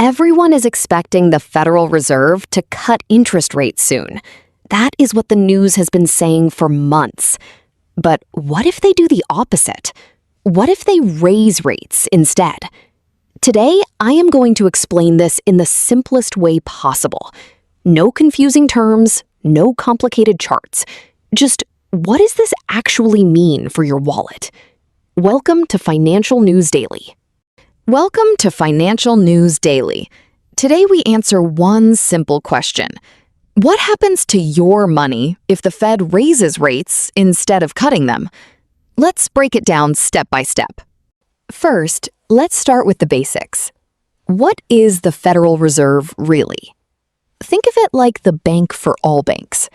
Everyone is expecting the Federal Reserve to cut interest rates soon. That is what the news has been saying for months. But what if they do the opposite? What if they raise rates instead? Today, I am going to explain this in the simplest way possible. No confusing terms, no complicated charts. Just what does this actually mean for your wallet? Welcome to Financial News Daily. Welcome to Financial News Daily. Today we answer one simple question. What happens to your money if the Fed raises rates instead of cutting them? Let's break it down step by step. First, let's start with the basics. What is the Federal Reserve really? Think of it like the bank for all banks.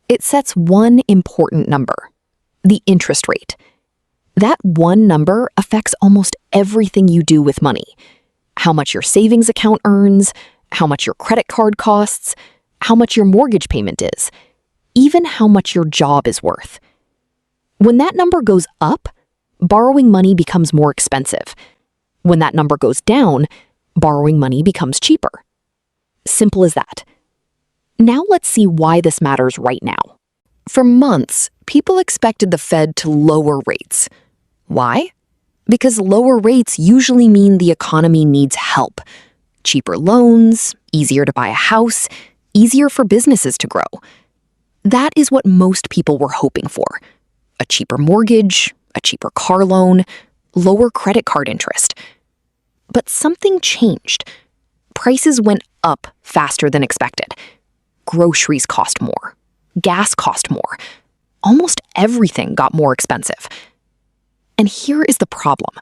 It sets one important number, the interest rate. That one number affects almost everything you do with money. How much your savings account earns, how much your credit card costs, how much your mortgage payment is, even how much your job is worth. When that number goes up, borrowing money becomes more expensive. When that number goes down, borrowing money becomes cheaper. Simple as that. Now let's see why this matters right now. For months, people expected the Fed to lower rates. Why? Because lower rates usually mean the economy needs help. Cheaper loans, easier to buy a house, easier for businesses to grow. That is what most people were hoping for. A cheaper mortgage, a cheaper car loan, lower credit card interest. But something changed. Prices went up faster than expected. Groceries cost more. Gas cost more. Almost everything got more expensive. And here is the problem.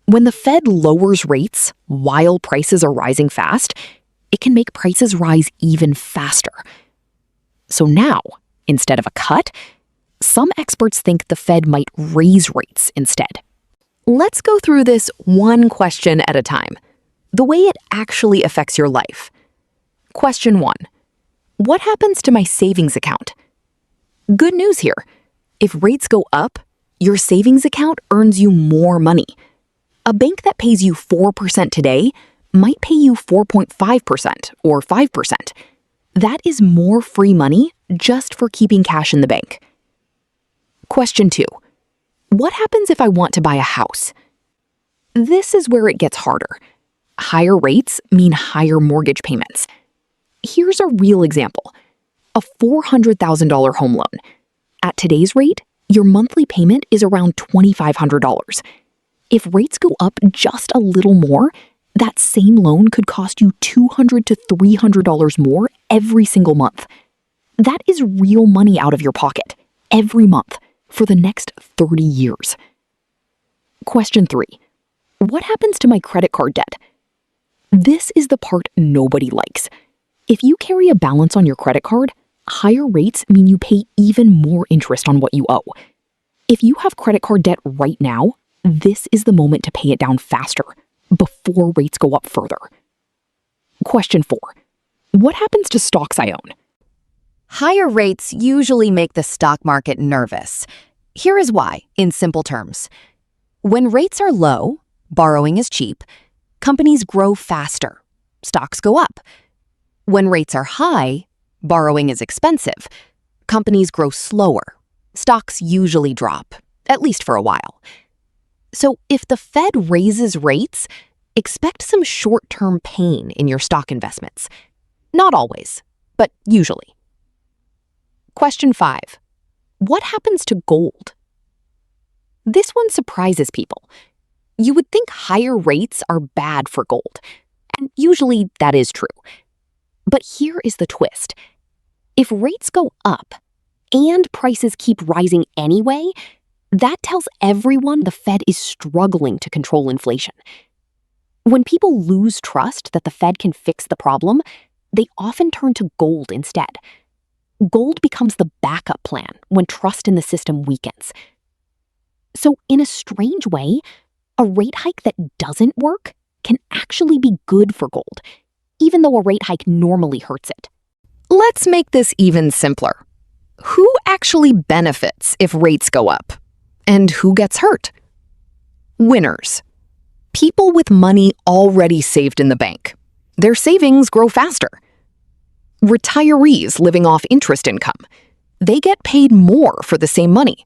When the Fed lowers rates while prices are rising fast, it can make prices rise even faster. So now, instead of a cut, some experts think the Fed might raise rates instead. Let's go through this one question at a time, the way it actually affects your life. Question 1. What happens to my savings account? Good news here. If rates go up, your savings account earns you more money. A bank that pays you 4% today might pay you 4.5% or 5%. That is more free money just for keeping cash in the bank. Question 2. What happens if I want to buy a house? This is where it gets harder. Higher rates mean higher mortgage payments. Here's a real example. A $400,000 home loan. At today's rate, your monthly payment is around $2,500. If rates go up just a little more, that same loan could cost you $200 to $300 more every single month. That is real money out of your pocket, every month, for the next 30 years. Question 3. What happens to my credit card debt? This is the part nobody likes. If you carry a balance on your credit card, higher rates mean you pay even more interest on what you owe. If you have credit card debt right now, this is the moment to pay it down faster, before rates go up further. Question 4. What happens to stocks I own? Higher rates usually make the stock market nervous. Here is why, in simple terms. When rates are low, borrowing is cheap, companies grow faster, stocks go up. When rates are high, borrowing is expensive, companies grow slower, stocks usually drop, at least for a while. So if the Fed raises rates, expect some short-term pain in your stock investments. Not always, but usually. Question 5. What happens to gold? This one surprises people. You would think higher rates are bad for gold, and usually that is true. But here is the twist. If rates go up and prices keep rising anyway, that tells everyone the Fed is struggling to control inflation. When people lose trust that the Fed can fix the problem, they often turn to gold instead. Gold becomes the backup plan when trust in the system weakens. So in a strange way, a rate hike that doesn't work can actually be good for gold, even though a rate hike normally hurts it. Let's make this even simpler. Who actually benefits if rates go up? And who gets hurt? Winners. People with money already saved in the bank. Their savings grow faster. Retirees living off interest income, they get paid more for the same money.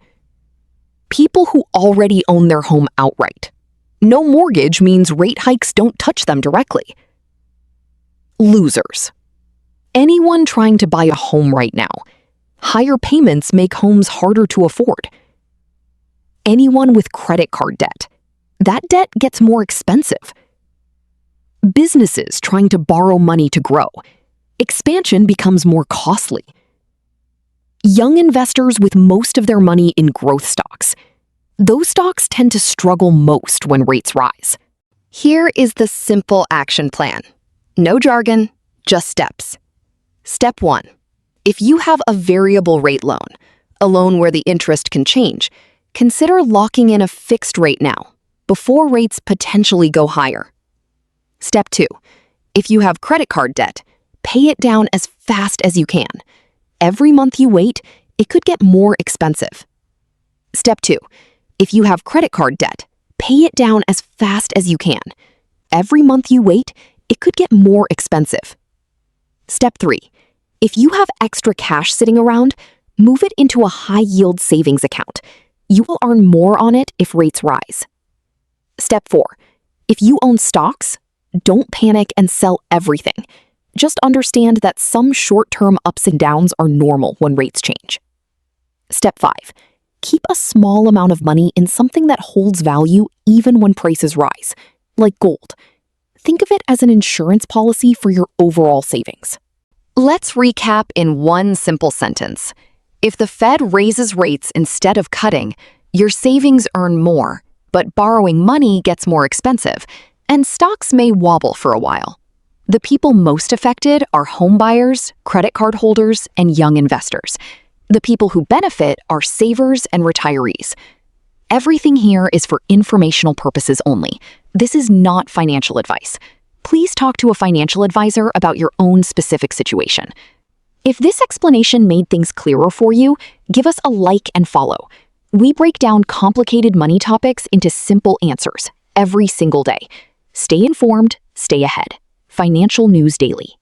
People who already own their home outright. No mortgage means rate hikes don't touch them directly. Losers. Anyone trying to buy a home right now. Higher payments make homes harder to afford. Anyone with credit card debt. That debt gets more expensive. Businesses trying to borrow money to grow. Expansion becomes more costly. Young investors with most of their money in growth stocks. Those stocks tend to struggle most when rates rise. Here is the simple action plan. No jargon, just steps. Step 1. If you have a variable rate loan, a loan where the interest can change, consider locking in a fixed rate now, before rates potentially go higher. Step 2. If you have credit card debt, pay it down as fast as you can. Every month you wait, it could get more expensive. Step 2. If you have credit card debt, pay it down as fast as you can. Every month you wait, it could get more expensive. Step 3. If you have extra cash sitting around, move it into a high-yield savings account. You will earn more on it if rates rise. Step 4. If you own stocks, don't panic and sell everything. Just understand that some short-term ups and downs are normal when rates change. Step 5. Keep a small amount of money in something that holds value even when prices rise, like gold. Think of it as an insurance policy for your overall savings. Let's recap in one simple sentence. If the Fed raises rates instead of cutting, your savings earn more, but borrowing money gets more expensive, and stocks may wobble for a while. The people most affected are home buyers, credit card holders, and young investors. The people who benefit are savers and retirees. Everything here is for informational purposes only. This is not financial advice. Please talk to a financial advisor about your own specific situation. If this explanation made things clearer for you, give us a like and follow. We break down complicated money topics into simple answers every single day. Stay informed, stay ahead. Financial News Daily.